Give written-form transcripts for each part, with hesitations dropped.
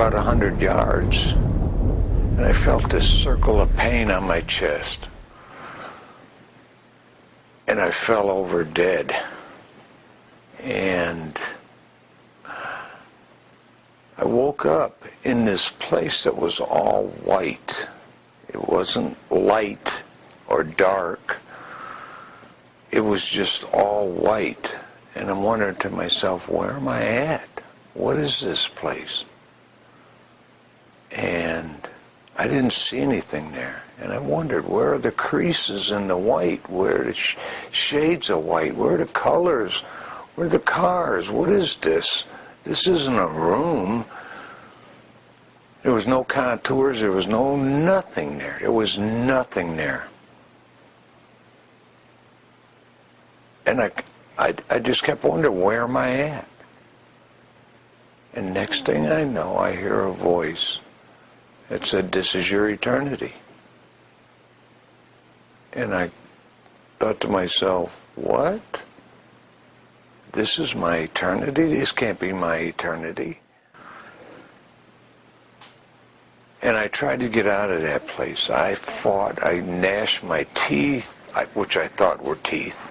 about 100 yards, and I felt this circle of pain on my chest. And I fell over dead. And I woke up in this place that was all white. It wasn't light or dark. It was just all white. And I'm wondering to myself, where am I at? What is this place? And I didn't see anything there. And I wondered, where are the creases in the white? Where are the shades of white? Where are the colors? Where are the cars? What is this? This isn't a room. There was no contours. There was nothing there. There was nothing there. And I just kept wondering, where am I at? And next thing I know, I hear a voice that said, this is your eternity. And I thought to myself, what? This is my eternity? This can't be my eternity. And I tried to get out of that place. I fought. I gnashed my teeth, which I thought were teeth.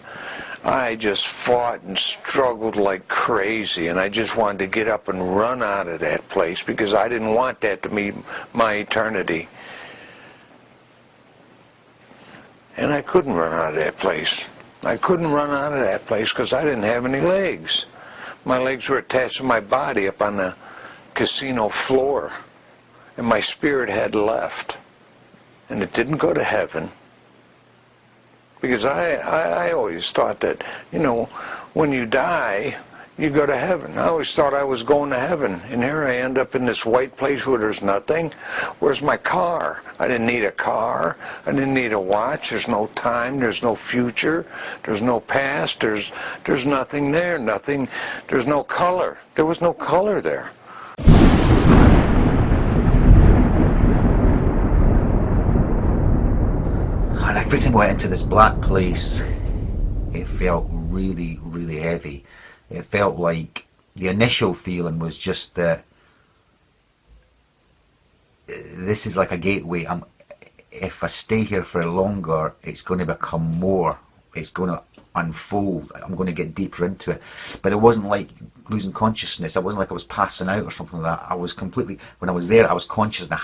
I just fought and struggled like crazy, and I just wanted to get up and run out of that place because I didn't want that to be my eternity. And I couldn't run out of that place. I couldn't run out of that place because I didn't have any legs. My legs were attached to my body up on the casino floor, and my spirit had left, and it didn't go to heaven. Because I always thought that, when you die, you go to heaven. I always thought I was going to heaven. And here I end up in this white place where there's nothing. Where's my car? I didn't need a car. I didn't need a watch. There's no time. There's no future. There's no past. There's nothing there. Nothing. There's no color. There was no color there. And every time I went into this black place, it felt really, really heavy. It felt like the initial feeling was just that this is like a gateway. If I stay here for longer, it's going to become more. It's going to unfold. I'm going to get deeper into it. But it wasn't like losing consciousness. It wasn't like I was passing out or something like that. I was completely, when I was there, I was conscious, and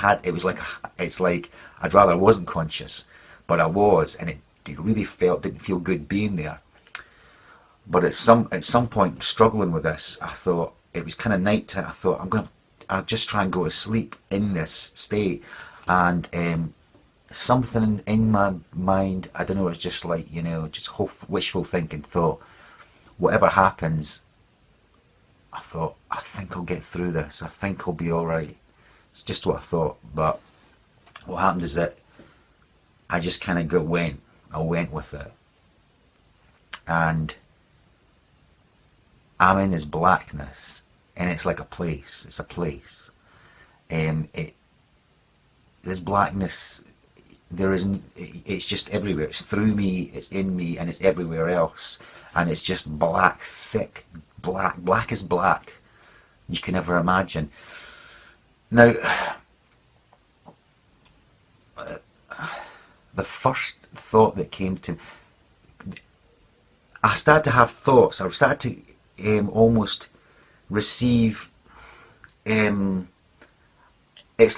it's like I'd rather I wasn't conscious. But I was, and it really didn't feel good being there. But at some point, struggling with this, I thought, it was kind of night time, I thought, I'll just try and go to sleep in this state. And something in my mind, I don't know, it was just like, just wishful thinking, thought, whatever happens, I thought, I think I'll get through this. I think I'll be alright. It's just what I thought. But what happened is that I just kind of went with it. And I'm in this blackness, and it's like a place. It's a place. This blackness, it's just everywhere. It's through me, it's in me, and it's everywhere else. And it's just black, thick, black as black. You can never imagine. Now, the first thought that came to me, I started to have thoughts. I started to almost receive, it's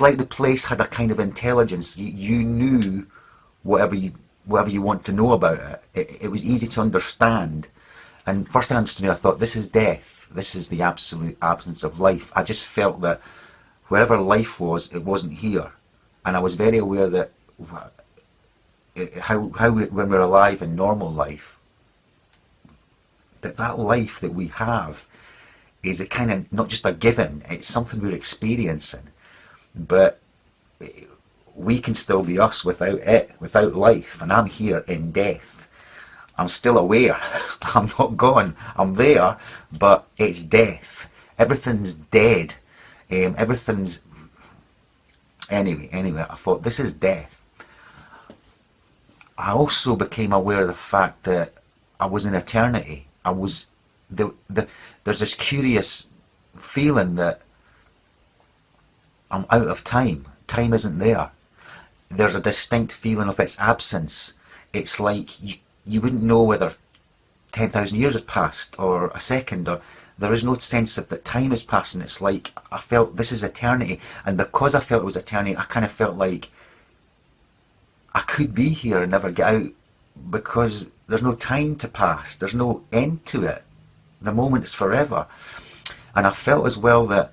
like the place had a kind of intelligence. You knew whatever you want to know about it. It was easy to understand. And first I understood, I thought, this is death. This is the absolute absence of life. I just felt that wherever life was, it wasn't here. And I was very aware that when we're alive in normal life, that life that we have is a kind of not just a given, it's something we're experiencing, but we can still be us without it, without life. And I'm here in death. I'm still aware. I'm not gone. I'm there, but it's death. Everything's dead. Everything's anyway. I thought, this is death. I also became aware of the fact that I was in eternity. I was there's this curious feeling that I'm out of time. Time isn't there. There's a distinct feeling of its absence. It's like you wouldn't know whether 10,000 years had passed or a second, or there is no sense of that time is passing. It's like I felt this is eternity, and because I felt it was eternity, I kind of felt like I could be here and never get out, because there's no time to pass, there's no end to it. The moment is forever. And I felt as well that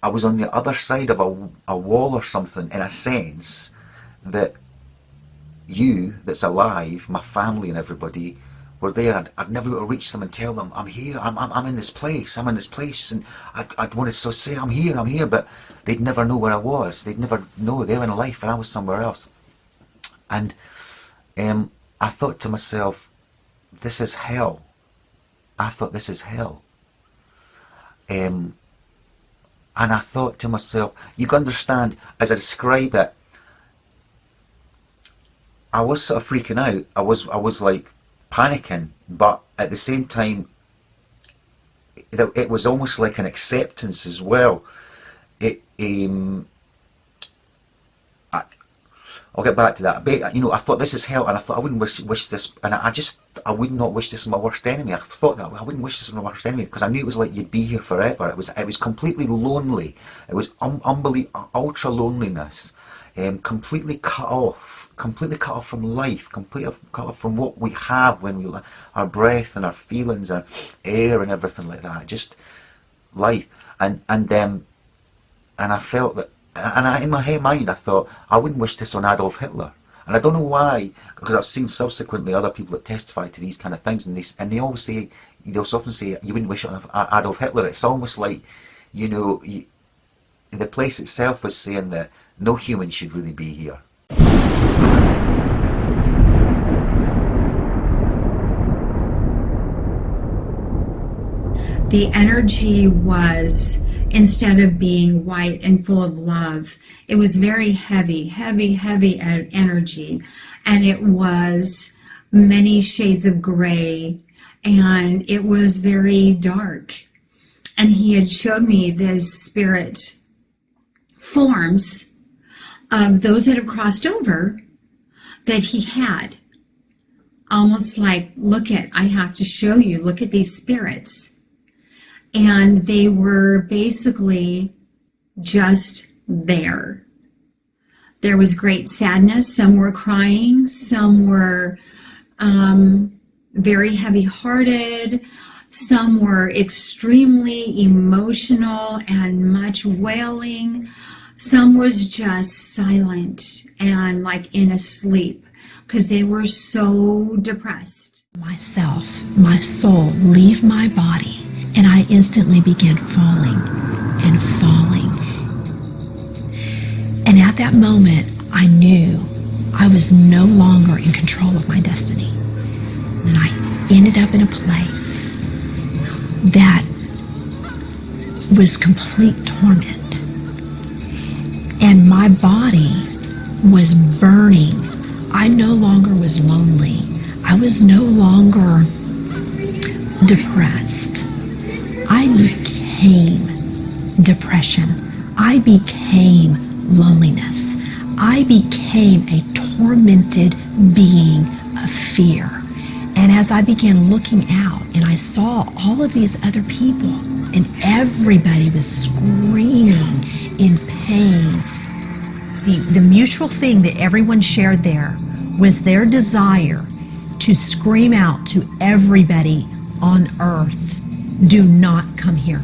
I was on the other side of a wall or something, in a sense that you that's alive, my family and everybody, were there. I'd never be able to reach them and tell them, I'm here, I'm in this place, I'm in this place, and I'd want to say, I'm here, but they'd never know where I was. They'd never know. They were in life and I was somewhere else. And I thought to myself, this is hell. I thought, this is hell. And I thought to myself, you can understand, as I describe it, I was sort of freaking out. I was like panicking, but at the same time, it was almost like an acceptance as well. I'll get back to that. But, you know, I thought, this is hell, and I thought I wouldn't wish this, and I would not wish this on my worst enemy. I thought that I wouldn't wish this on my worst enemy, because I knew it was like you'd be here forever. It was completely lonely. It was unbelievable, ultra loneliness, completely cut off from life, completely cut off from what we have when we, our breath and our feelings and air and everything like that. Just life, and I felt that. And in my mind, I thought, I wouldn't wish this on Adolf Hitler. And I don't know why, because I've seen subsequently other people that testify to these kind of things, and they always say, they'll often say, you wouldn't wish it on Adolf Hitler. It's almost like, you know, the place itself was saying that no human should really be here. The energy was, instead of being white and full of love, it was very heavy energy. And it was many shades of gray, and it was very dark. And he had showed me this spirit forms of those that have crossed over that he had. Almost like, I have to show you, look at these spirits. And they were basically just there. There was great sadness. Some were crying. Some were very heavy-hearted. Some were extremely emotional and much wailing. Some was just silent and like in a sleep, because they were so depressed. Myself, my soul, leave my body. And I instantly began falling and falling. And at that moment, I knew I was no longer in control of my destiny. And I ended up in a place that was complete torment. And my body was burning. I no longer was lonely. I was no longer depressed. I became depression. I became loneliness. I became a tormented being of fear. And as I began looking out and I saw all of these other people, and everybody was screaming in pain, the mutual thing that everyone shared there was their desire to scream out to everybody on earth, do not come here.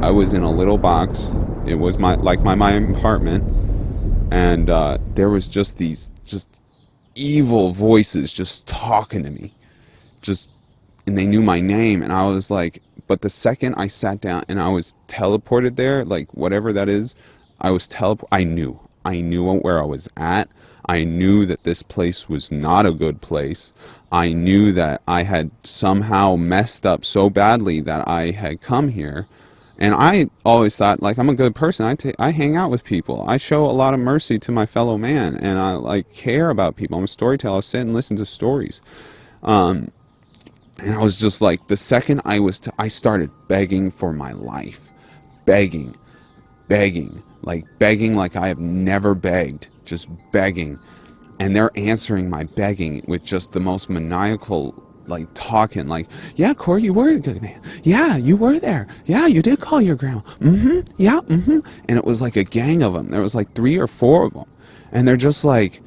I was in a little box. It was my apartment, and there was just these evil voices just talking to me, and they knew my name, and I was like, but the second I sat down and I was teleported there, like whatever that is, I knew where I was at. I knew that this place was not a good place. I knew that I had somehow messed up so badly that I had come here. And I always thought, like, I'm a good person. I hang out with people. I show a lot of mercy to my fellow man. And I, like, care about people. I'm a storyteller. I sit and listen to stories. And I was just like, the second I started begging for my life. Begging like I have never begged, just begging. And they're answering my begging with just the most maniacal, like, talking, like, yeah, Corey, you were a good man. Yeah, you were there. Yeah, you did call your grandma. Yeah, And it was like a gang of them. There was like 3 or 4 of them. And they're just like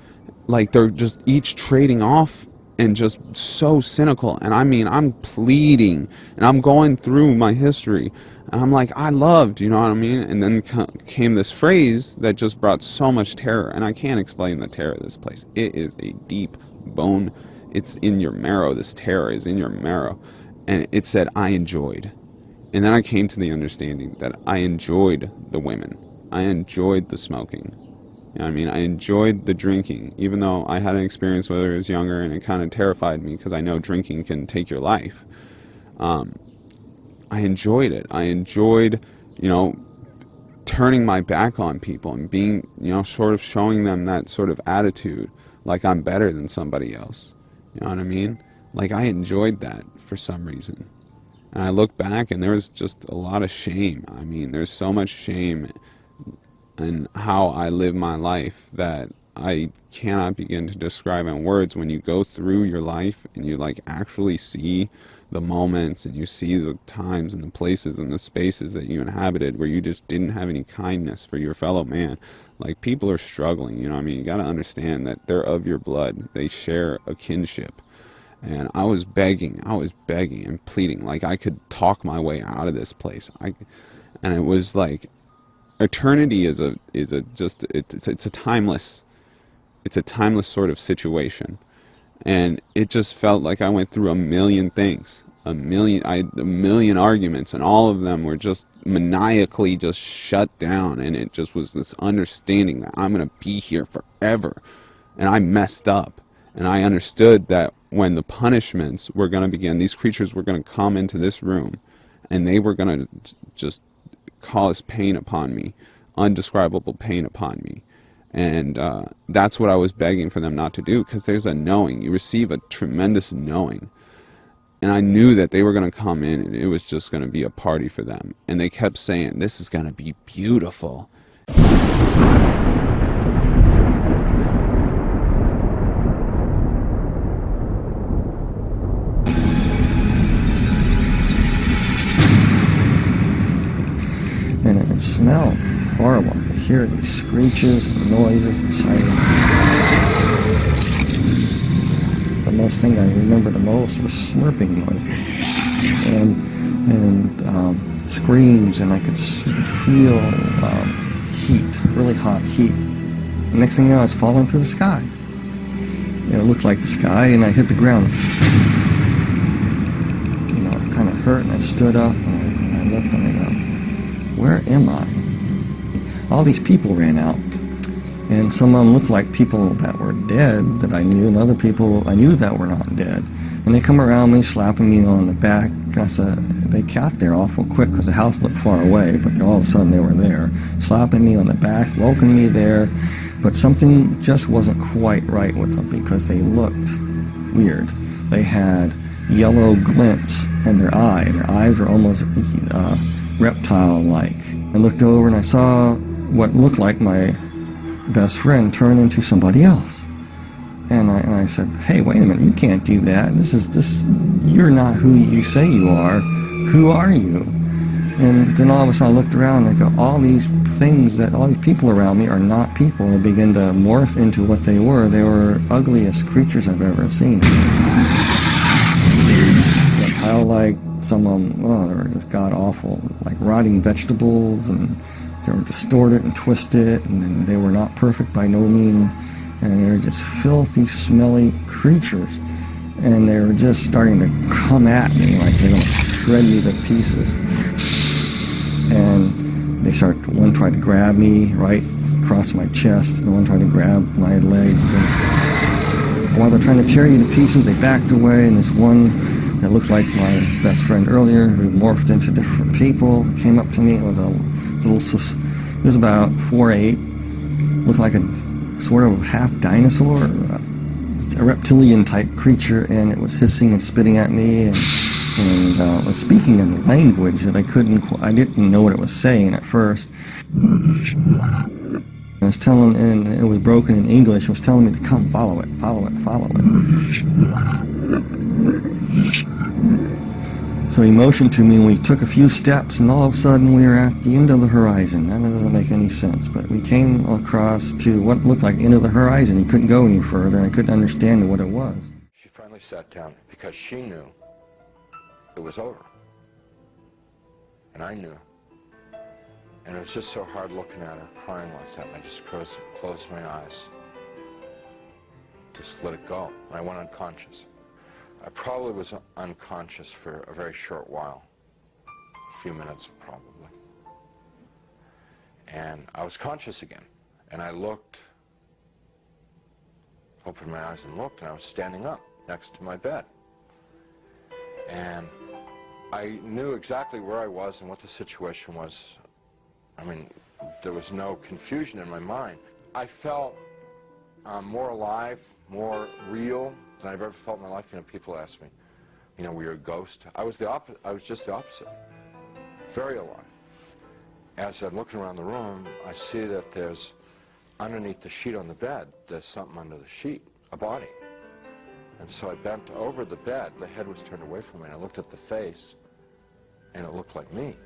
they're just each trading off and just so cynical. And I mean, I'm pleading and I'm going through my history. And I'm like, I loved, you know what I mean? And then came this phrase that just brought so much terror. And I can't explain the terror of this place. It is a deep bone. It's in your marrow. This terror is in your marrow. And it said, I enjoyed. And then I came to the understanding that I enjoyed the women. I enjoyed the smoking. You know what I mean? I enjoyed the drinking, even though I had an experience when I was younger and it kind of terrified me because I know drinking can take your life. I enjoyed it. I enjoyed, you know, turning my back on people and being, you know, sort of showing them that sort of attitude, like I'm better than somebody else. You know what I mean? Like, I enjoyed that for some reason. And I look back and there was just a lot of shame. I mean, there's so much shame in how I live my life that I cannot begin to describe in words. When you go through your life and you, like, actually see the moments and you see the times and the places and the spaces that you inhabited where you just didn't have any kindness for your fellow man. Like, people are struggling, you know what I mean? You gotta understand that they're of your blood. They share a kinship. And I was begging and pleading, like I could talk my way out of this place. And it was like, eternity is a timeless sort of situation. And it just felt like I went through a million things, a million arguments, and all of them were just maniacally just shut down. And it just was this understanding that I'm going to be here forever. And I messed up. And I understood that when the punishments were going to begin, these creatures were going to come into this room and they were going to just cause pain upon me, undescribable pain upon me. And that's what I was begging for them not to do, because there's a knowing. You receive a tremendous knowing. And I knew that they were going to come in and it was just going to be a party for them. And they kept saying, this is going to be beautiful. And it smelled horrible. I could hear these screeches and noises and sirens. The most thing I remember the most was slurping noises and screams, and I could feel heat, really hot heat. The next thing you know, I was falling through the sky. You know, it looked like the sky, and I hit the ground. You know, it kind of hurt, and I stood up, and I looked, and I go, where am I? All these people ran out, and some of them looked like people that were dead that I knew, and other people I knew that were not dead. And they come around me, slapping me on the back. And I said, they got there awful quick because the house looked far away, but all of a sudden they were there, slapping me on the back, welcoming me there. But something just wasn't quite right with them because they looked weird. They had yellow glints in their eye, and their eyes were almost reptile-like. I looked over and I saw what looked like my best friend turn into somebody else. And I said, hey, wait a minute, you can't do that. You're not who you say you are. Who are you? And then all of a sudden I looked around and I go, all these people around me are not people. And began to morph into what they were. They were ugliest creatures I've ever seen. Reptile like. Some of them, they were just god-awful, like rotting vegetables, and they were distorted and twisted, and then they were not perfect by no means, and they were just filthy, smelly creatures, and they were just starting to come at me like they're going to shred me to pieces. And one tried to grab me right across my chest, and one tried to grab my legs, and while they're trying to tear you to pieces, they backed away, and this one that looked like my best friend earlier, who morphed into different people, came up to me. It was he was about 4'8", looked like a sort of half dinosaur, a reptilian type creature, and it was hissing and spitting at me, and was speaking in a language that I didn't know what it was saying at first. I was telling, and it was broken in English. It was telling me to come, follow it, follow it, follow it. So he motioned to me, and we took a few steps, and all of a sudden we were at the end of the horizon. That doesn't make any sense, but we came across to what looked like the end of the horizon. You couldn't go any further, and I couldn't understand what it was. She finally sat down because she knew it was over. And I knew. And it was just so hard looking at her, crying like that. And I just closed my eyes. Just let it go. And I went unconscious. I probably was unconscious for a very short while. A few minutes, probably. And I was conscious again. And I looked, opened my eyes and looked, and I was standing up next to my bed. And I knew exactly where I was and what the situation was. I mean, there was no confusion in my mind. I felt more alive, more real than I've ever felt in my life. You know, people ask me, you know, were you a ghost? I was just the opposite. Very alive. As I'm looking around the room, I see that there's, underneath the sheet on the bed, there's something under the sheet, a body. And so I bent over the bed. The head was turned away from me, and I looked at the face, and it looked like me.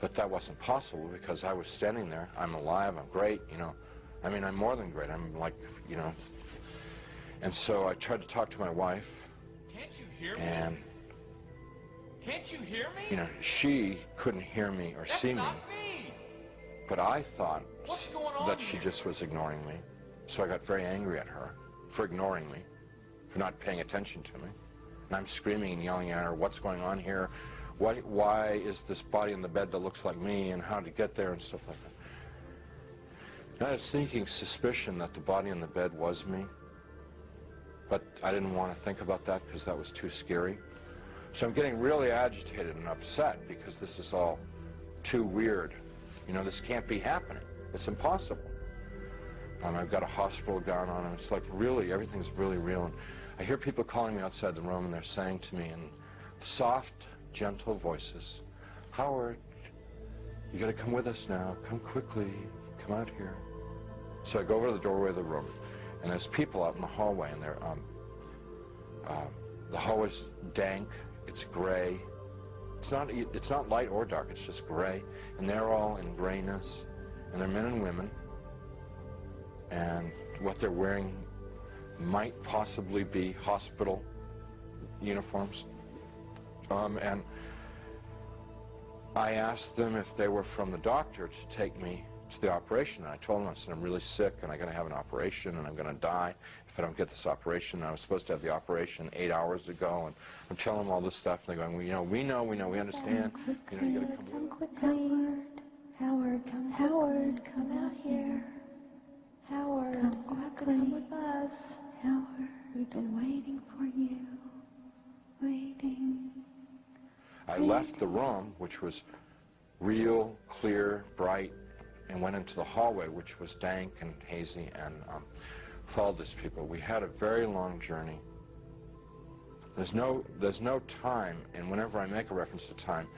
But that wasn't possible because I was standing there. I'm alive. I'm great, you know. I mean, I'm more than great. I'm like, you know. And so I tried to talk to my wife. Can't you hear me? And, can't you hear me? you know, she couldn't hear me or see me. That's not me. But I thought What's going on that she here? just was ignoring me. So I got very angry at her for ignoring me, for not paying attention to me. And I'm screaming and yelling at her, what's going on here? Why is this body in the bed that looks like me, and how to get there and stuff like that. And I had a sneaking suspicion that the body in the bed was me, but I didn't want to think about that because that was too scary. So I'm getting really agitated and upset because this is all too weird. You know, this can't be happening. It's impossible. I've got a hospital gown on, and it's like really, everything's really real. And I hear people calling me outside the room, and they're saying to me in soft, gentle voices, Howard, you got to come with us now. Come quickly. Come out here. So I go over to the doorway of the room, and there's people out in the hallway, and they're the hallway's dank. It's gray. It's not light or dark. It's just gray, and they're all in grayness, and they're men and women, and what they're wearing might possibly be hospital uniforms. And I asked them if they were from the doctor to take me to the operation. And I told them, I said, I'm really sick, and I'm going to have an operation, and I'm going to die if I don't get this operation. And I was supposed to have the operation 8 hours ago, and I'm telling them all this stuff, and they're going, well, we know, we understand. You know, you got to come quickly. Howard, come out here. Howard, come quickly. Come with us. Howard, we've been waiting for you. Waiting. I left the room, which was real, clear, bright, and went into the hallway, which was dank and hazy, and followed these people. We had a very long journey. There's no time, and whenever I make a reference to time,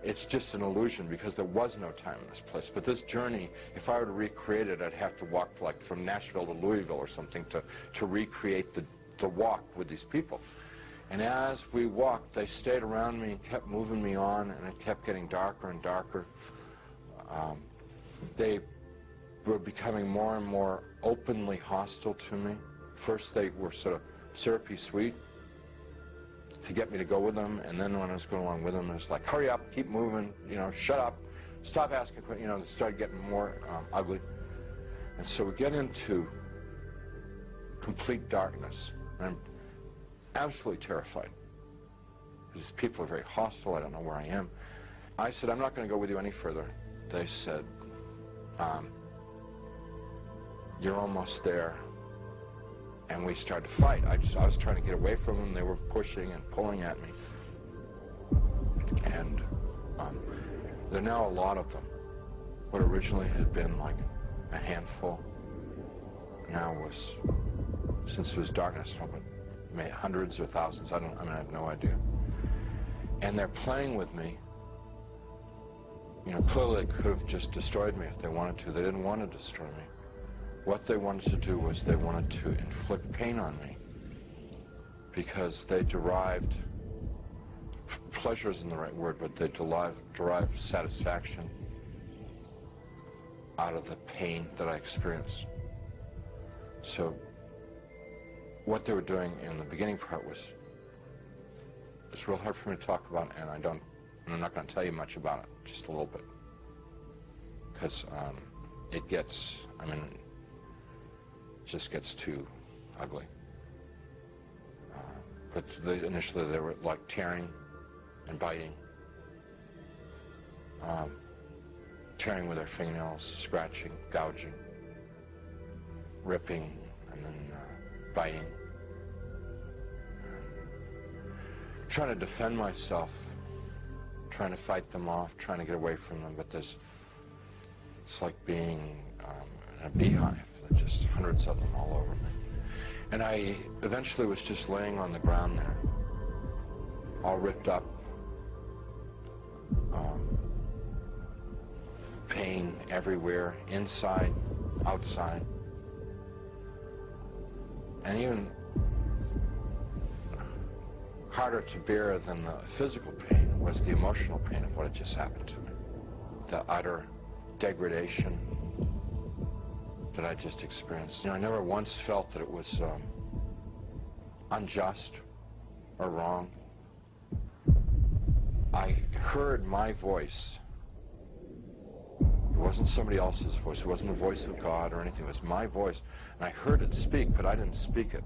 it's just an illusion because there was no time in this place. But this journey, if I were to recreate it, I'd have to walk like from Nashville to Louisville or something to recreate the walk with these people. And as we walked, they stayed around me and kept moving me on, and it kept getting darker and darker. They were becoming more and more openly hostile to me. First, they were sort of syrupy sweet to get me to go with them, and then when I was going along with them, it was like, hurry up, keep moving, you know, shut up, stop asking questions. You know, they started getting more ugly. And so we get into complete darkness. And I'm absolutely terrified because people are very hostile. I don't know where I am. I said, I'm not going to go with you any further. They said, you're almost there. And we started to fight. I was trying to get away from them. They were pushing and pulling at me. And there are now a lot of them. What originally had been like a handful now was since it was darkness, maybe hundreds or thousands, I have no idea. And they're playing with me. You know, clearly they could have just destroyed me if they wanted to. They didn't want to destroy me. What they wanted to do was they wanted to inflict pain on me, because they derived, pleasure isn't the right word, but they derived satisfaction out of the pain that I experienced. So what they were doing in the beginning part was, it's real hard for me to talk about, and I'm not going to tell you much about it, just a little bit, because it just gets too ugly. But initially they were like tearing and biting, tearing with their fingernails, scratching, gouging, ripping, and then biting. Trying to defend myself, trying to fight them off, trying to get away from them, but it's like being in a beehive. There's just hundreds of them all over me. And I eventually was just laying on the ground there, all ripped up, pain everywhere, inside, outside, and even harder to bear than the physical pain was the emotional pain of what had just happened to me. The utter degradation that I just experienced. You know, I never once felt that it was unjust or wrong. I heard my voice. It wasn't somebody else's voice. It wasn't the voice of God or anything. It was my voice. And I heard it speak, but I didn't speak it.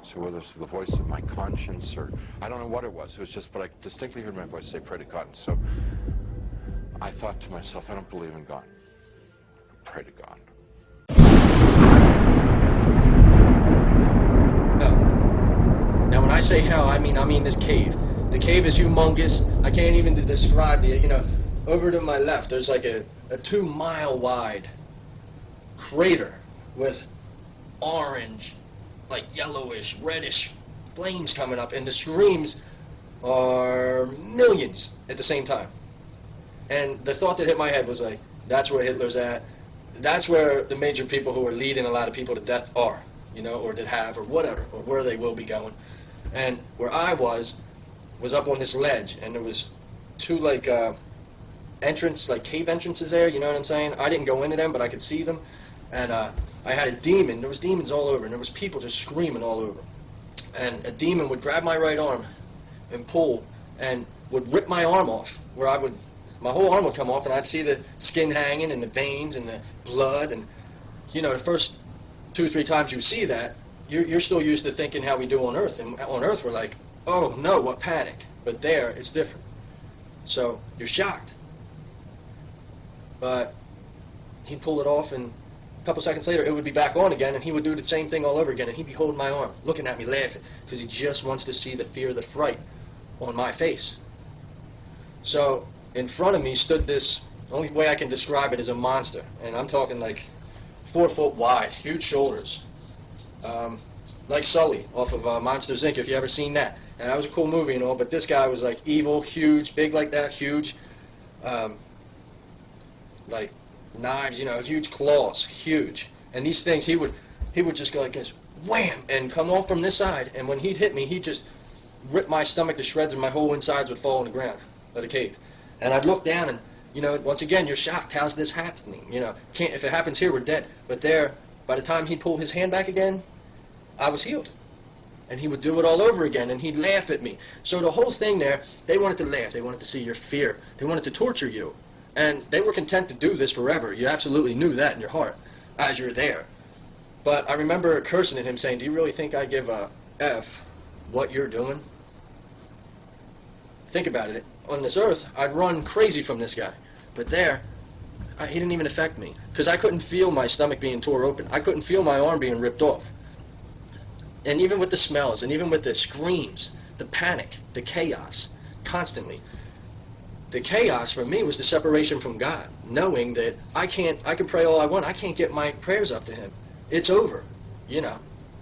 So whether it's the voice of my conscience or I don't know what it was. It was just, but I distinctly heard my voice say, pray to God. And so I thought to myself, I don't believe in God. Pray to God. Now when I say hell, I mean this cave. The cave is humongous. I can't even describe it. You know, over to my left, there's like a 2-mile wide crater with orange, like yellowish, reddish flames coming up, and the screams are millions at the same time. And the thought that hit my head was like, that's where Hitler's at. That's where the major people who are leading a lot of people to death are, you know, or that have, or whatever, or where they will be going. And where I was up on this ledge, and there was two like cave entrances there, you know what I'm saying? I didn't go into them, but I could see them. And I had a demon. There was demons all over, and there was people just screaming all over. And a demon would grab my right arm and pull, and would rip my arm off, where my whole arm would come off, and I'd see the skin hanging, and the veins, and the blood, and, you know, the first 2-3 times you see that, you're still used to thinking how we do on Earth, and on Earth we're like, oh no, what panic. But there, it's different. So, you're shocked. But he'd pull it off, and a couple seconds later, it would be back on again, and he would do the same thing all over again, and he'd be holding my arm, looking at me, laughing, because he just wants to see the fear, the fright on my face. So, in front of me stood this, the only way I can describe it is a monster, and I'm talking like 4 foot wide, huge shoulders, like Sully off of Monsters Inc., if you ever seen that. And that was a cool movie and all, but this guy was like evil, huge, big like that, huge, like knives, you know, huge claws, huge. And these things, he would just go like this, wham, and come off from this side, and when he'd hit me, he'd just rip my stomach to shreds, and my whole insides would fall on the ground of the cave. And I'd look down, and, you know, once again, you're shocked. How's this happening? You know, if it happens here, we're dead. But there, by the time he'd pull his hand back again, I was healed. And he would do it all over again, and he'd laugh at me. So the whole thing there, they wanted to laugh. They wanted to see your fear. They wanted to torture you. And they were content to do this forever. You absolutely knew that in your heart as you're there. But I remember cursing at him, saying, do you really think I give a F what you're doing? Think about it. On this earth, I'd run crazy from this guy. But there, he didn't even affect me. Because I couldn't feel my stomach being tore open. I couldn't feel my arm being ripped off. And even with the smells, and even with the screams, the panic, the chaos, constantly. The chaos for me was the separation from God. Knowing that I can pray all I want. I can't get my prayers up to Him. It's over. You know,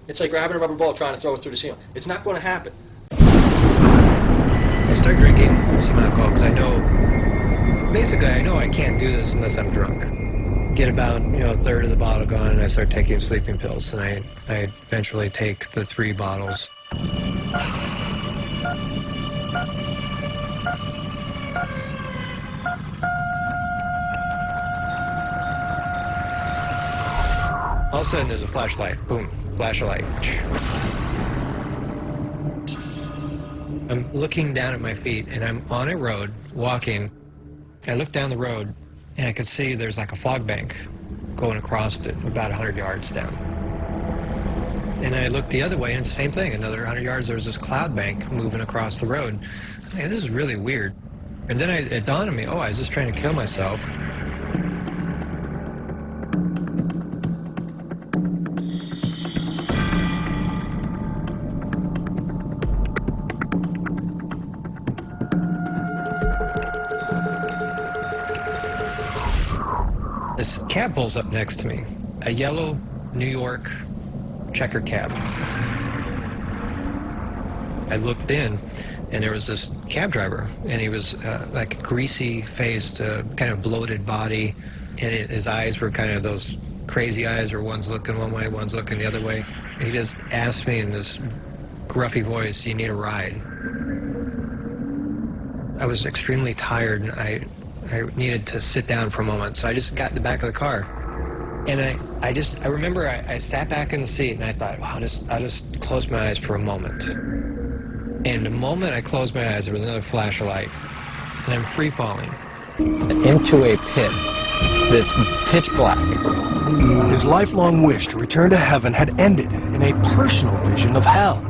it's like grabbing a rubber ball trying to throw it through the ceiling. It's not going to happen. I start drinking some alcohol because I know I can't do this unless I'm drunk. Get about, a third of the bottle gone, and I start taking sleeping pills, and I eventually take the 3 bottles. All of a sudden, there's a flashlight. Boom, flashlight. I'm looking down at my feet, and I'm on a road, walking. I look down the road, and I could see there's like a fog bank going across it about 100 yards down. And I look the other way, and it's the same thing. Another 100 yards, there's this cloud bank moving across the road. Hey, this is really weird. And then it dawned on me, I was just trying to kill myself. This cab pulls up next to me, a yellow New York checker cab. I looked in, and there was this cab driver, and he was like greasy-faced, kind of bloated body, and his eyes were kind of those crazy eyes, where one's looking one way, one's looking the other way. He just asked me in this gruffy voice, "You need a ride?" I was extremely tired, and I needed to sit down for a moment, so I just got in the back of the car. And I remember I sat back in the seat, and I thought, wow, I'll just close my eyes for a moment. And the moment I closed my eyes, there was another flash of light, and I'm free-falling into a pit that's pitch black. His lifelong wish to return to heaven had ended in a personal vision of hell.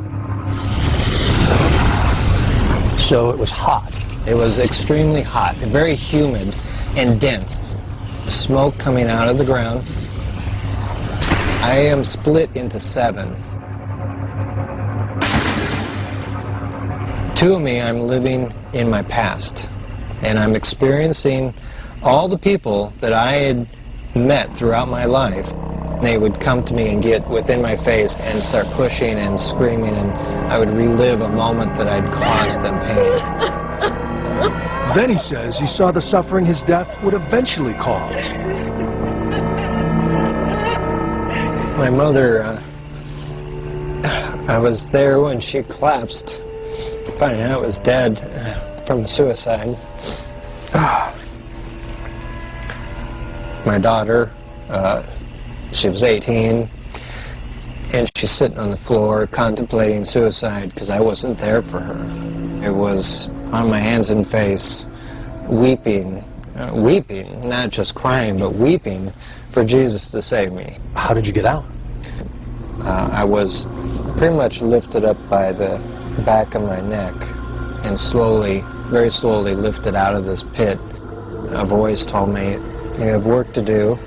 So it was hot. It was extremely hot, very humid and dense. Smoke coming out of the ground. I am split into 7. 2 of me, I'm living in my past, and I'm experiencing all the people that I had met throughout my life. They would come to me and get within my face and start pushing and screaming, and I would relive a moment that I'd caused them pain. Then he says he saw the suffering his death would eventually cause. My mother, I was there when she collapsed, finding out was dead from suicide. My daughter, she was 18, and she's sitting on the floor contemplating suicide because I wasn't there for her. I was on my hands and face, weeping, not just crying, but weeping for Jesus to save me. How did you get out? I was pretty much lifted up by the back of my neck and slowly, very slowly lifted out of this pit. A voice told me, "You have work to do,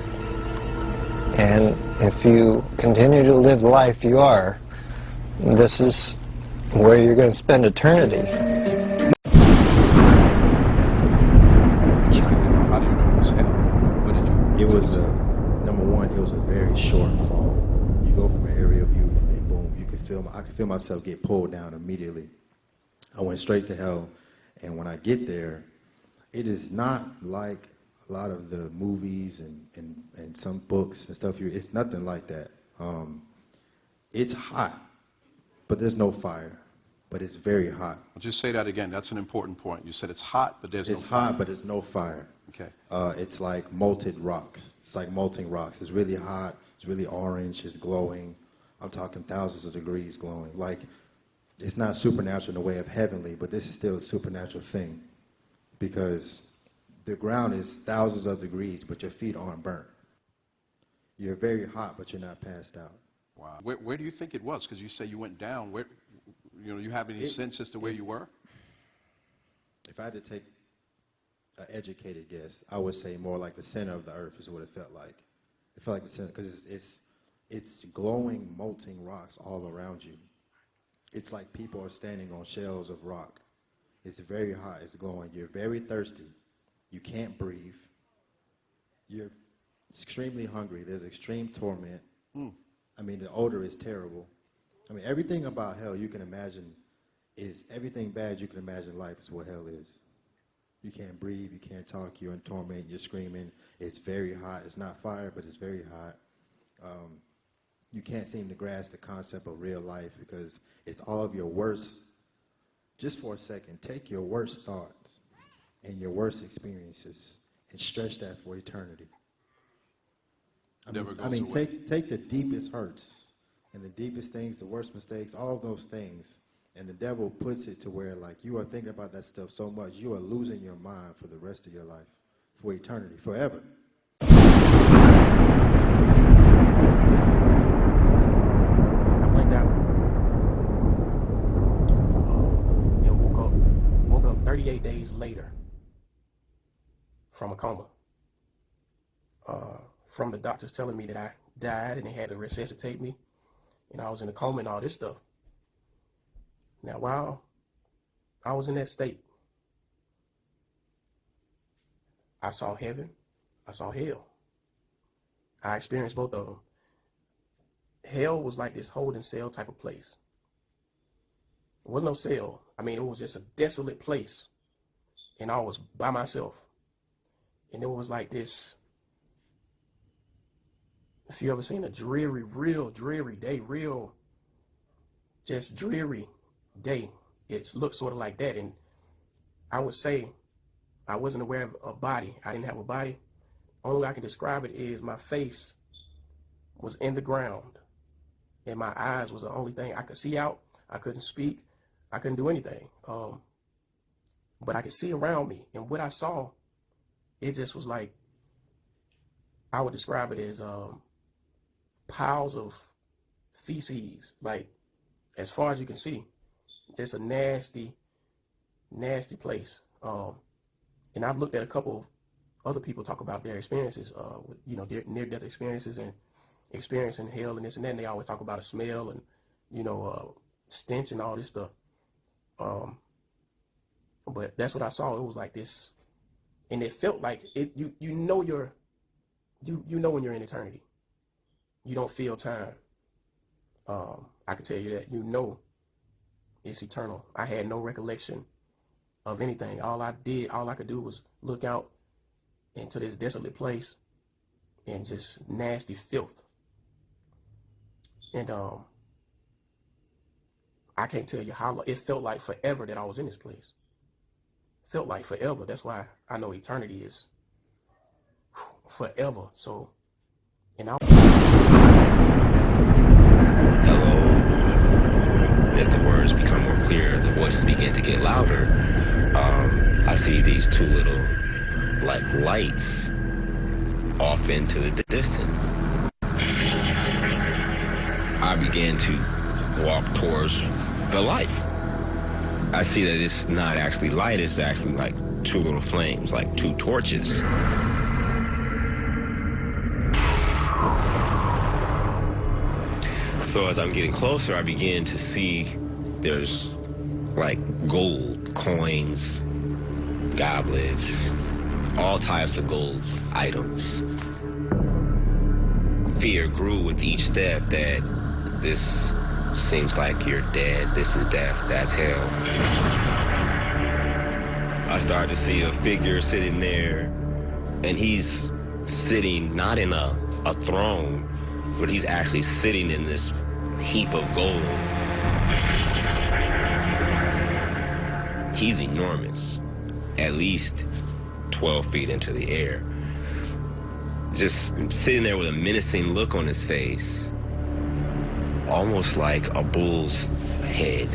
and if you continue to live the life you are, this is where you're going to spend eternity." How do you know it was hell? What did you? It was number one. It was a very short fall. You go from an area view, and then boom, you could feel. I could feel myself get pulled down immediately. I went straight to hell, and when I get there, it is not like a lot of the movies and some books and stuff. It's nothing like that. It's hot, but there's no fire. But it's very hot. I'll just say that again. That's an important point. You said it's hot, but there's no fire. It's hot, but there's no fire. Okay. It's like molten rocks. It's like molten rocks. It's really hot. It's really orange. It's glowing. I'm talking thousands of degrees glowing. Like, it's not supernatural in the way of heavenly, but this is still a supernatural thing because the ground is thousands of degrees, but your feet aren't burnt. You're very hot, but you're not passed out. Wow. Where do you think it was? Because you say you went down. Where, you have any sense as to where you were? If I had to take an educated guess, I would say more like the center of the earth is what it felt like. It felt like the center because it's glowing, molten rocks all around you. It's like people are standing on shells of rock. It's very hot. It's glowing. You're very thirsty. You can't breathe. You're extremely hungry. There's extreme torment. I mean, the odor is terrible. I mean, everything about hell you can imagine is everything bad you can imagine life is what hell is. You can't breathe, you can't talk, you're in torment, you're screaming. It's very hot. It's not fire, but it's very hot. You can't seem to grasp the concept of real life because it's all of your worst. Just for a second, take your worst thoughts and your worst experiences and stretch that for eternity. I mean, take the deepest hurts and the deepest things, the worst mistakes, all of those things, and the devil puts it to where, like, you are thinking about that stuff so much, you are losing your mind for the rest of your life, for eternity, forever. I blanked out. And woke up 38 days later from a coma. From the doctors telling me that I died and they had to resuscitate me, and I was in a coma and all this stuff. Now, while I was in that state, I saw heaven, I saw hell. I experienced both of them. Hell was like this holding cell type of place. It was no cell. I mean, it was just a desolate place, and I was by myself. And it was like this. If you ever seen a dreary, real dreary day, real just dreary day, it looked sort of like that. And I would say I wasn't aware of a body. I didn't have a body. Only way I can describe it is my face was in the ground and my eyes was the only thing I could see out. I couldn't speak. I couldn't do anything. But I could see around me. And what I saw, it just was like, I would describe it as piles of feces, like as far as you can see. Just a nasty, nasty place. And I've looked at a couple of other people talk about their experiences, with, you know, near-death experiences and experiencing hell and this and that. And they always talk about a smell and, you know, stench and all this stuff. But that's what I saw. It was like this, and it felt like it. You know when you're in eternity. You don't feel time. I can tell you that. You know it's eternal. I had no recollection of anything. All I could do was look out into this desolate place and just nasty filth. And I can't tell you how long. It felt like forever that I was in this place. Felt like forever. That's why I know eternity is forever. So, and I. Hello. As the words become more clear, the voices begin to get louder. I see these two little, like, lights off into the distance. I begin to walk towards the light. I see that it's not actually light, it's actually like two little flames, like two torches. So as I'm getting closer, I begin to see there's like gold coins, goblets, all types of gold items. Fear grew with each step that this seems like you're dead, this is death, that's hell. I started to see a figure sitting there, and he's sitting not in a throne, but he's actually sitting in this heap of gold. He's enormous, at least 12 feet into the air. Just sitting there with a menacing look on his face, almost like a bull's head,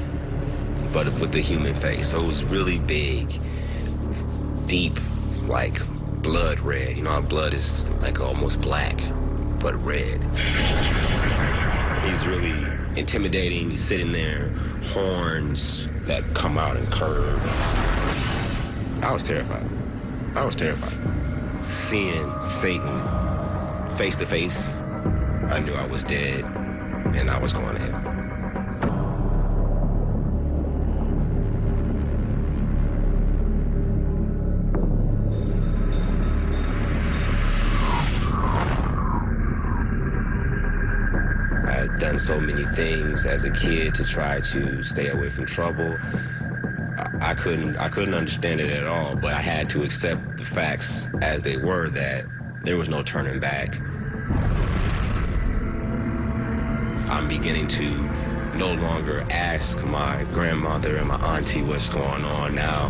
but with the human face. So it was really big, deep, like blood red. You know how blood is like almost black, but red. He's really intimidating. He's sitting there, horns that come out and curve. I was terrified. Seeing Satan face to face, I knew I was dead and I was going to hell. had done so many things as a kid to try to stay away from trouble. I couldn't understand it at all, but I had to accept the facts as they were, that there was no turning back. I'm beginning to no longer ask my grandmother and my auntie what's going on now.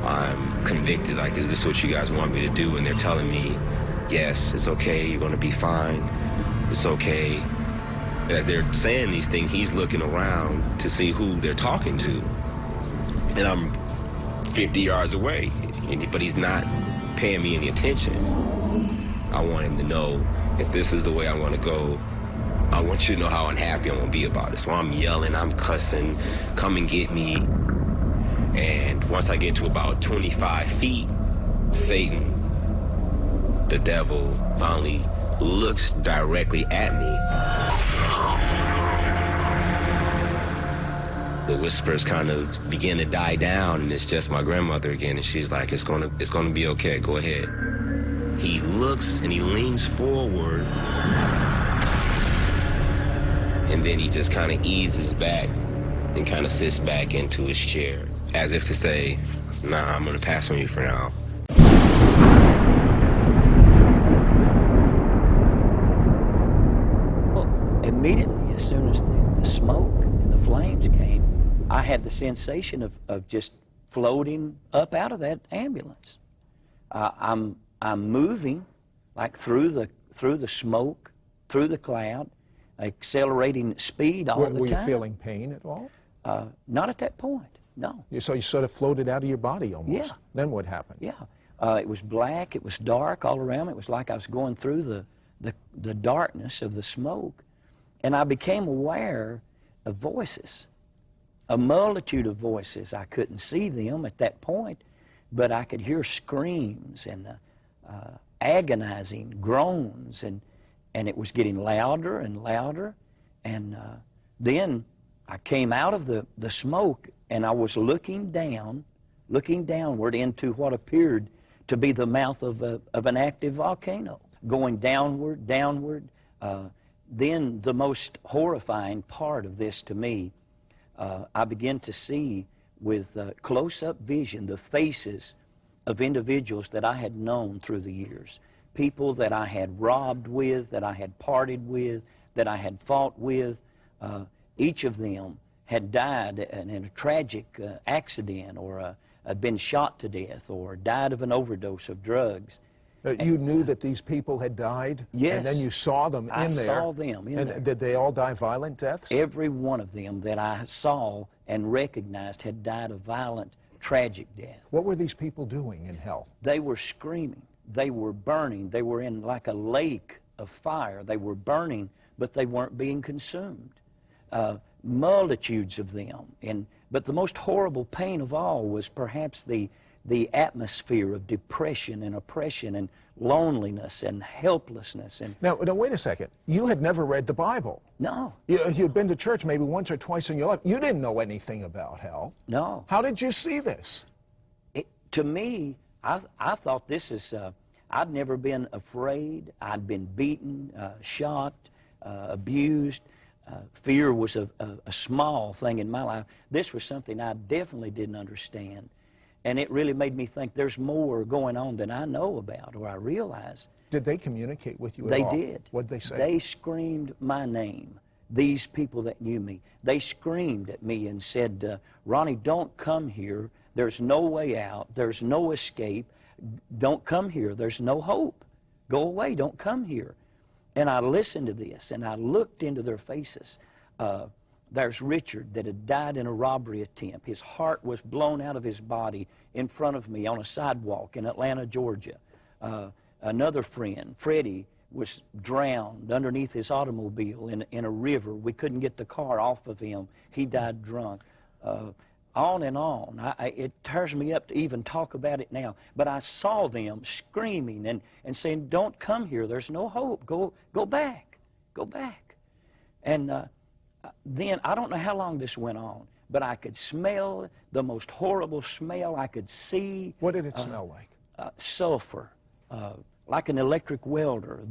I'm convicted, like, is this what you guys want me to do? And they're telling me, yes, it's okay, you're gonna be fine, it's okay. As they're saying these things, he's looking around to see who they're talking to. And I'm 50 yards away, but he's not paying me any attention. I want him to know, if this is the way I want to go, I want you to know how unhappy I'm going to be about it. So I'm yelling, I'm cussing, come and get me. And once I get to about 25 feet, Satan, the devil, finally looks directly at me. The whispers kind of begin to die down, and it's just my grandmother again, and she's like, it's gonna be okay, go ahead. He looks and he leans forward, and then he just kind of eases back and kind of sits back into his chair, as if to say, nah, I'm gonna pass on you for now. Well, immediately, as soon as the smoke and the flames came, I had the sensation of just floating up out of that ambulance. I'm moving, like through the smoke, through the cloud, accelerating speed all the time. Were you feeling pain at all? Not at that point, no. So you sort of floated out of your body almost. Yeah. Then what happened? Yeah. It was black, it was dark all around me. It was like I was going through the darkness of the smoke. And I became aware of voices. A multitude of voices. I couldn't see them at that point, but I could hear screams and agonizing groans, and it was getting louder and louder. And then I came out of the smoke, and I was looking downward into what appeared to be the mouth of an active volcano, going downward. Then the most horrifying part of this to me, I began to see with close-up vision the faces of individuals that I had known through the years, people that I had robbed with, that I had parted with, that I had fought with. Each of them had died in a tragic accident, or had been shot to death, or died of an overdose of drugs. You knew that these people had died? Yes. And then you saw them in there? I saw them in there. Did they all die violent deaths? Every one of them that I saw and recognized had died a violent, tragic death. What were these people doing in hell? They were screaming. They were burning. They were in like a lake of fire. They were burning, but they weren't being consumed. Multitudes of them. But the most horrible pain of all was perhaps the atmosphere of depression and oppression and loneliness and helplessness. Now, wait a second. You had never read the Bible. No. You'd been to church maybe once or twice in your life. You didn't know anything about hell. No. How did you see this? To me, I thought this is, I'd never been afraid. I'd been beaten, shot, abused. Fear was a small thing in my life. This was something I definitely didn't understand. And it really made me think there's more going on than I know about or I realize. Did they communicate with you at all? They did. What did they say? They screamed my name. These people that knew me, they screamed at me and said, Ronnie, don't come here. There's no way out. There's no escape. Don't come here. There's no hope. Go away. Don't come here. And I listened to this, and I looked into their faces. There's Richard that had died in a robbery attempt. His heart was blown out of his body in front of me on a sidewalk in Atlanta, Georgia. Another friend, Freddie, was drowned underneath his automobile in a river. We couldn't get the car off of him. He died drunk. On and on. It tears me up to even talk about it now. But I saw them screaming and saying, don't come here. There's no hope. Go back. Go back. And then, I don't know how long this went on, but I could smell the most horrible smell. I could see. What did it smell like? Sulfur, like an electric welder,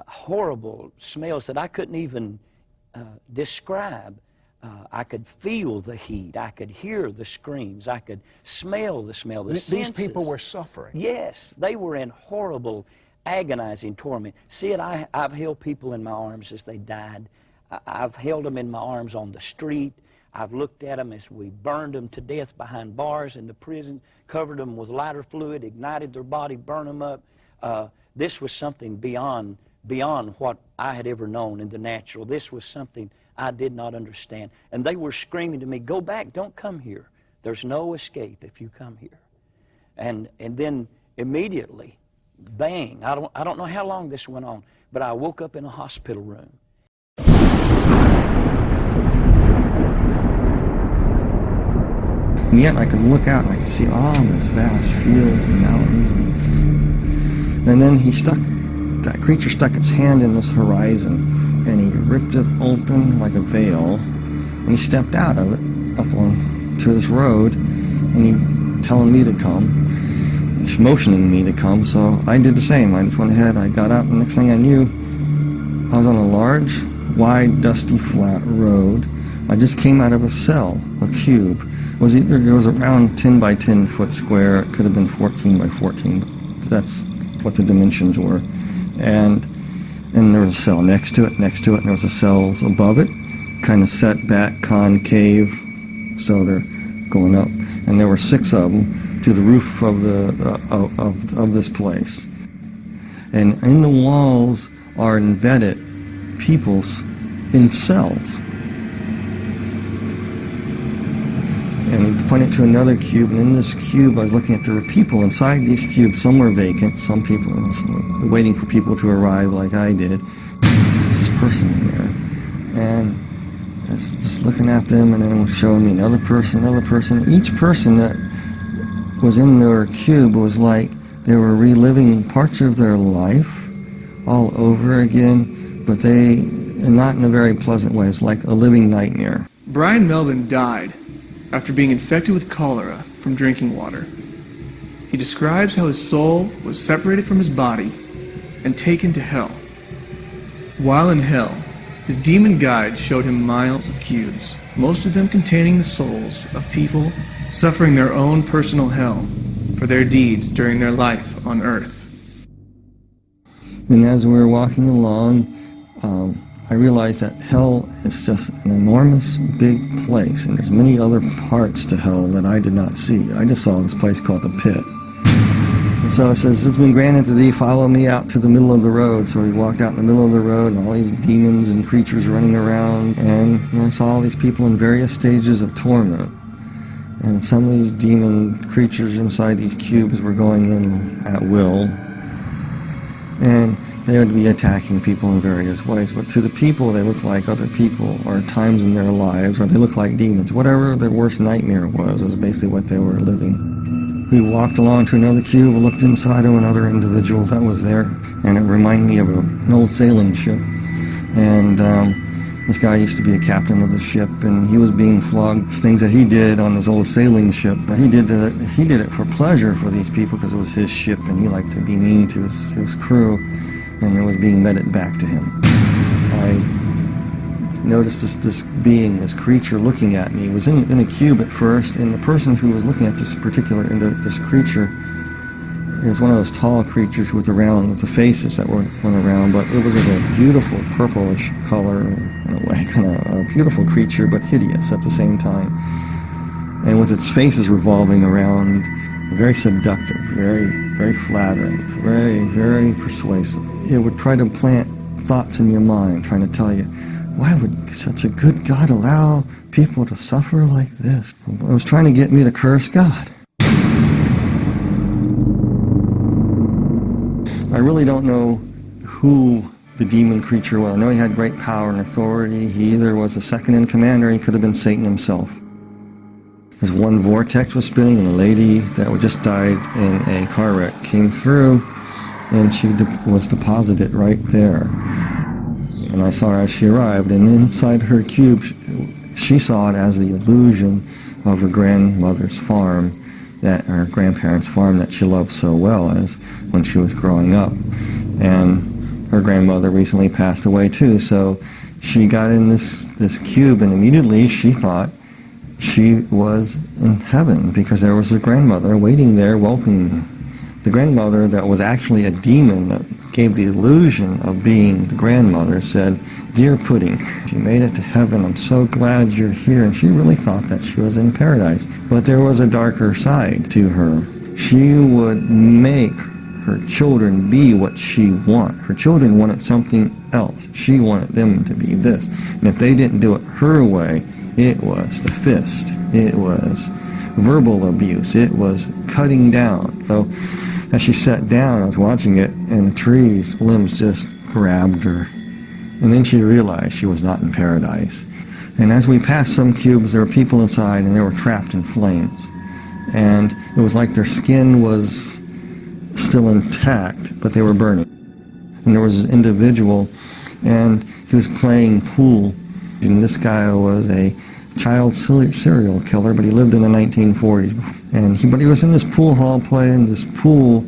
horrible smells that I couldn't even describe. I could feel the heat. I could hear the screams. I could smell the smell. These people were suffering. Yes, they were in horrible, agonizing torment. Sid, I've held people in my arms as they died. I've held them in my arms on the street. I've looked at them as we burned them to death behind bars in the prison, covered them with lighter fluid, ignited their body, burned them up. This was something beyond what I had ever known in the natural. This was something I did not understand. And they were screaming to me, "Go back, don't come here. There's no escape if you come here." And then immediately, bang, I don't know how long this went on, but I woke up in a hospital room. And yet I could look out and I could see all this vast fields and mountains. And then that creature stuck its hand in this horizon, and he ripped it open like a veil, and he stepped out of it up onto this road, and he telling me to come, he's motioning me to come, so I did the same. I just went ahead, I got up, and next thing I knew, I was on a large, wide, dusty, flat road. I just came out of a cell, a cube. It was around 10 by 10 foot square. It could have been 14 by 14. That's what the dimensions were. And there was a cell next to it, and there was a cells above it, kind of set back, concave, so they're going up. And there were 6 of them to the roof of of this place. And in the walls are embedded people in cells. And we pointed to another cube, and in this cube I was looking at there were people inside these cubes. Some were vacant, some people waiting for people to arrive like I did. This person in there. And I was just looking at them, and then it was showing me another person. Each person that was in their cube was like they were reliving parts of their life all over again, but not in a very pleasant way. It's like a living nightmare. Brian Melvin died after being infected with cholera from drinking water. He describes how his soul was separated from his body and taken to hell. While in hell, his demon guide showed him miles of cubes, most of them containing the souls of people suffering their own personal hell for their deeds during their life on earth. And as we were walking along, I realized that hell is just an enormous big place, and there's many other parts to hell that I did not see. I just saw this place called the pit. And so it says, "It's been granted to thee, follow me out to the middle of the road." So he walked out in the middle of the road, and all these demons and creatures running around, and I saw all these people in various stages of torment. And some of these demon creatures inside these cubes were going in at will. And they would be attacking people in various ways. But to the people, they look like other people, or times in their lives, or they look like demons. Whatever their worst nightmare was is basically what they were living. We walked along to another cube, looked inside of another individual that was there, and it reminded me of an old sailing ship. And this guy used to be a captain of the ship, and he was being flogged. Things that he did on this old sailing ship, but he did it for pleasure for these people because it was his ship, and he liked to be mean to his crew, and it was being meted back to him. I noticed this being, this creature looking at me. It was in a cube at first, and the person who was looking at this creature is one of those tall creatures with the faces that went around, but it was a beautiful purplish color in a way, kind of a beautiful creature, but hideous at the same time. And with its faces revolving around, very seductive, very, very flattering, very, very persuasive. It would try to plant thoughts in your mind, trying to tell you, why would such a good God allow people to suffer like this? It was trying to get me to curse God. I really don't know who the demon creature was. I know he had great power and authority. He either was a second in command or he could have been Satan himself. As one vortex was spinning, and a lady that had just died in a car wreck came through, and she was deposited right there. And I saw her as she arrived, and inside her cube, she saw it as the illusion of her grandmother's farm, her grandparents' farm that she loved so well as when she was growing up. And her grandmother recently passed away too, so she got in this cube, and immediately she thought she was in heaven because there was her grandmother waiting there welcoming her. The grandmother that was actually a demon that gave the illusion of being the grandmother said, "Dear Pudding, you made it to heaven. I'm so glad you're here." And she really thought that she was in paradise. But there was a darker side to her. She would make her children be what she wanted. Her children wanted something else. She wanted them to be this. And if they didn't do it her way, it was the fist. It was verbal abuse. It was cutting down. So as she sat down, I was watching it, and the tree's limbs just grabbed her. And then she realized she was not in paradise. And as we passed some cubes, there were people inside, and they were trapped in flames. And it was like their skin was still intact, but they were burning. And there was this individual, and he was playing pool. And this guy was a child serial killer, but he lived in the 1940s. But he was in this pool hall playing this pool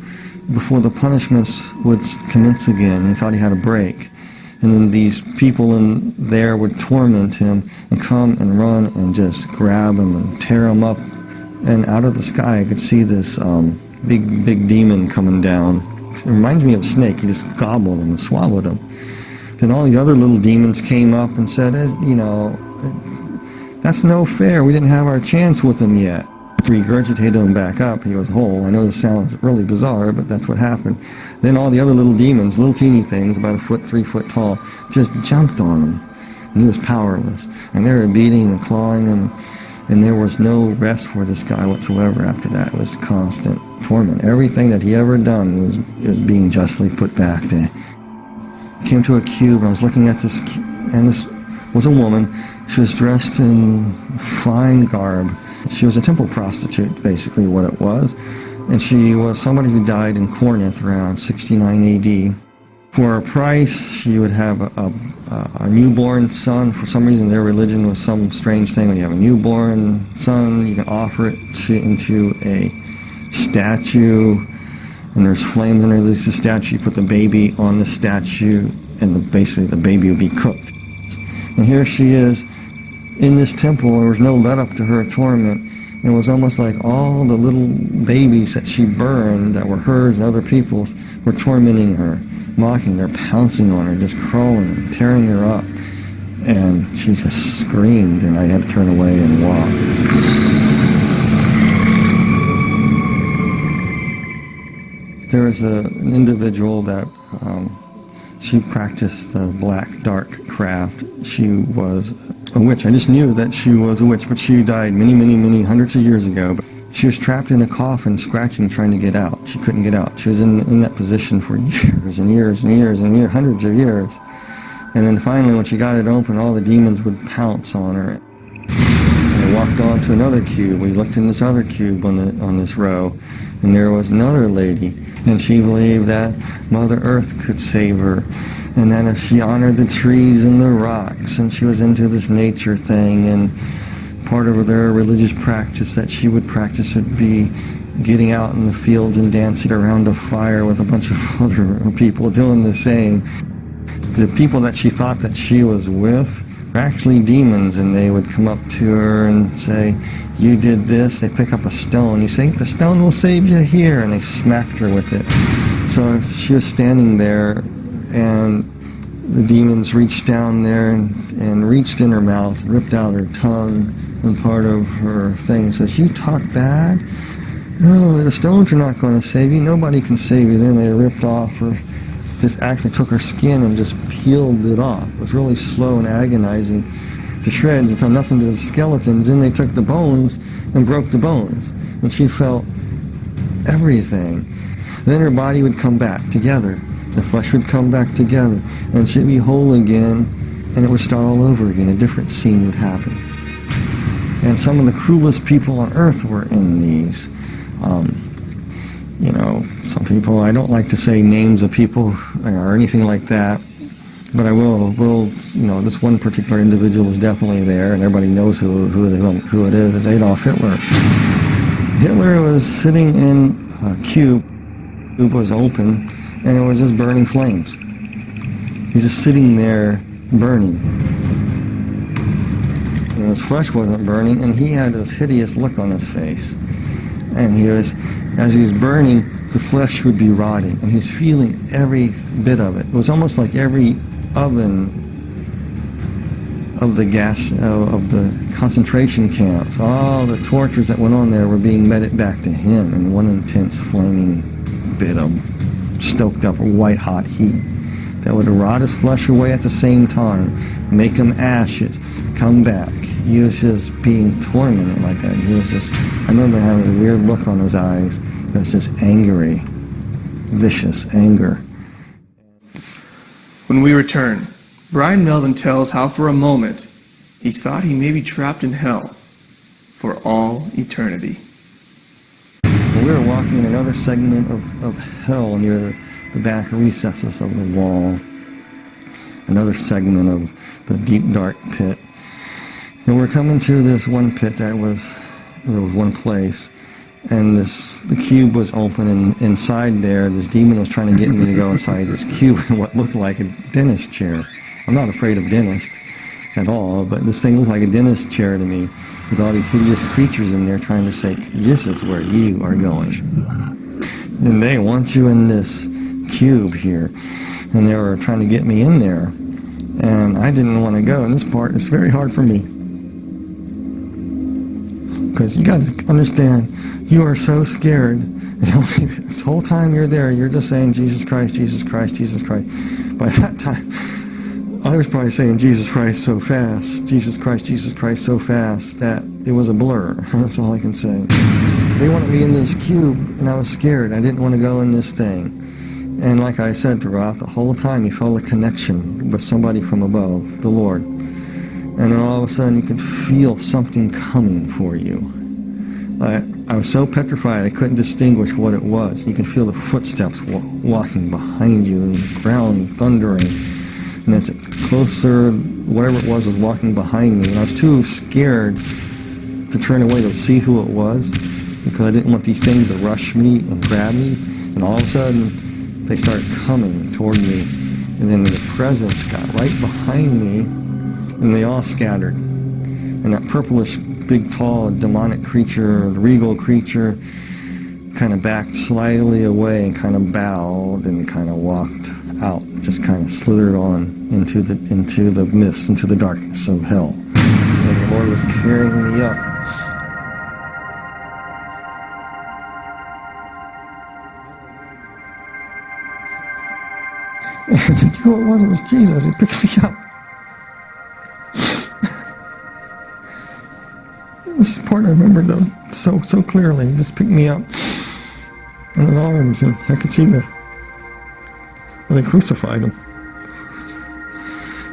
before the punishments would commence again. He thought he had a break. And then these people in there would torment him and come and run and just grab him and tear him up. And out of the sky I could see this big demon coming down. It reminds me of a snake. He just gobbled him and swallowed him. Then all the other little demons came up and said, that's no fair. We didn't have our chance with him yet. Regurgitated him back up. He was whole. I know this sounds really bizarre, but that's what happened. Then all the other little demons, little teeny things, about 1 foot, 3 foot tall, just jumped on him. And he was powerless. And they were beating him and clawing him. And there was no rest for this guy whatsoever after that. It was constant torment. Everything that he ever done was being justly put back to him. Came to a cube, and I was looking at this, and this was a woman. She was dressed in fine garb. She was a temple prostitute, basically what it was. And she was somebody who died in Corinth around 69 AD. For a price, she would have a newborn son. For some reason, their religion was some strange thing. When you have a newborn son, you can offer it into a statue, and there's flames underneath the statue. You put the baby on the statue, and basically the baby would be cooked. And here she is in this temple. There was no let up to her torment. It was almost like all the little babies that she burned that were hers and other people's were tormenting her, mocking her, pouncing on her, just crawling and tearing her up. And she just screamed, and I had to turn away and walk. There was an individual that she practiced the black dark craft. She was a witch. I just knew that she was a witch, but she died many hundreds of years ago. But she was trapped in a coffin, scratching, trying to get out. She couldn't get out. She was in that position for years and years and years and years, hundreds of years. And then finally, when she got it open, all the demons would pounce on her. And I walked on to another cube. We looked in this other cube on this row, and there was another lady, and she believed that Mother Earth could save her, and that if she honored the trees and the rocks, and she was into this nature thing, and part of their religious practice that she would practice would be getting out in the fields and dancing around a fire with a bunch of other people doing the same. The people that she thought that she was with were actually demons, and they would come up to her and say, "You did this." They pick up a stone. You say, "The stone will save you here," and they smacked her with it. So she was standing there, and the demons reached down there and reached in her mouth, ripped out her tongue and part of her thing, and says, "You talk bad? Oh, the stones are not going to save you. Nobody can save you." Then they ripped off her, just actually took her skin and just peeled it off. It was really slow and agonizing to shreds until nothing to the skeletons. Then they took the bones and broke the bones, and she felt everything. Then her body would come back together. The flesh would come back together, and she'd be whole again, and it would start all over again. A different scene would happen. And some of the cruelest people on earth were in these. Some people, I don't like to say names of people or anything like that, but I will, this one particular individual is definitely there, and everybody knows who it is. It's Adolf Hitler. Hitler was sitting in a cube. The cube was open, and it was just burning flames. He's just sitting there burning. And his flesh wasn't burning, and he had this hideous look on his face. And as he was burning, the flesh would be rotting, and he was feeling every bit of it. It was almost like every oven of the gas, of the concentration camps, all the tortures that went on there were being meted back to him in one intense flaming bit of stoked up white hot heat that would rot his flesh away at the same time, make him ashes, come back. He was just being tormented like that. He was just, I remember having this weird look on his eyes. It was just angry, vicious anger. When we return, Brian Melvin tells how for a moment he thought he may be trapped in hell for all eternity. We were walking in another segment of hell near the back recesses of the wall, another segment of the deep dark pit. And we're coming to this one pit there was one place, and the cube was open, and inside there, this demon was trying to get me to go inside this cube in what looked like a dentist chair. I'm not afraid of dentists at all, but this thing looked like a dentist chair to me, with all these hideous creatures in there trying to say, this is where you are going. And they want you in this cube here. And they were trying to get me in there. And I didn't want to go. And this part is very hard for me. Because you got to understand, you are so scared. This whole time you're there, you're just saying, Jesus Christ, Jesus Christ, Jesus Christ. By that time, I was probably saying Jesus Christ so fast, Jesus Christ so fast, that it was a blur. That's all I can say. They wanted me in this cube, and I was scared. I didn't want to go in this thing. And like I said, throughout the whole time, you felt a connection with somebody from above, the Lord. And then all of a sudden, you could feel something coming for you. I was so petrified, I couldn't distinguish what it was. You could feel the footsteps walking behind you, and the ground thundering. And as it closer, whatever it was walking behind me. And I was too scared to turn away to see who it was, because I didn't want these things to rush me and grab me. And all of a sudden, they started coming toward me. And then the presence got right behind me, and they all scattered. And that purplish, big, tall, demonic creature, regal creature, kind of backed slightly away and kind of bowed and kind of walked out, just kind of slithered on into the mist, into the darkness of hell. And the Lord was carrying me up. And who it was Jesus. He picked me up. This is part I remember though so clearly. He just picked me up in his arms, and I could see where they crucified him.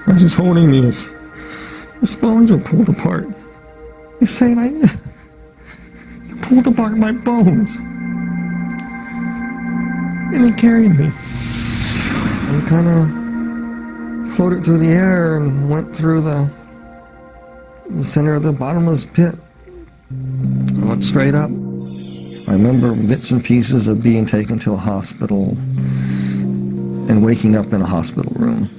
As he's holding me, his bones were pulled apart. He's saying, you pulled apart my bones. And he carried me. And kind of floated through the air and went through the center of the bottomless pit. I went straight up. I remember bits and pieces of being taken to a hospital and waking up in a hospital room.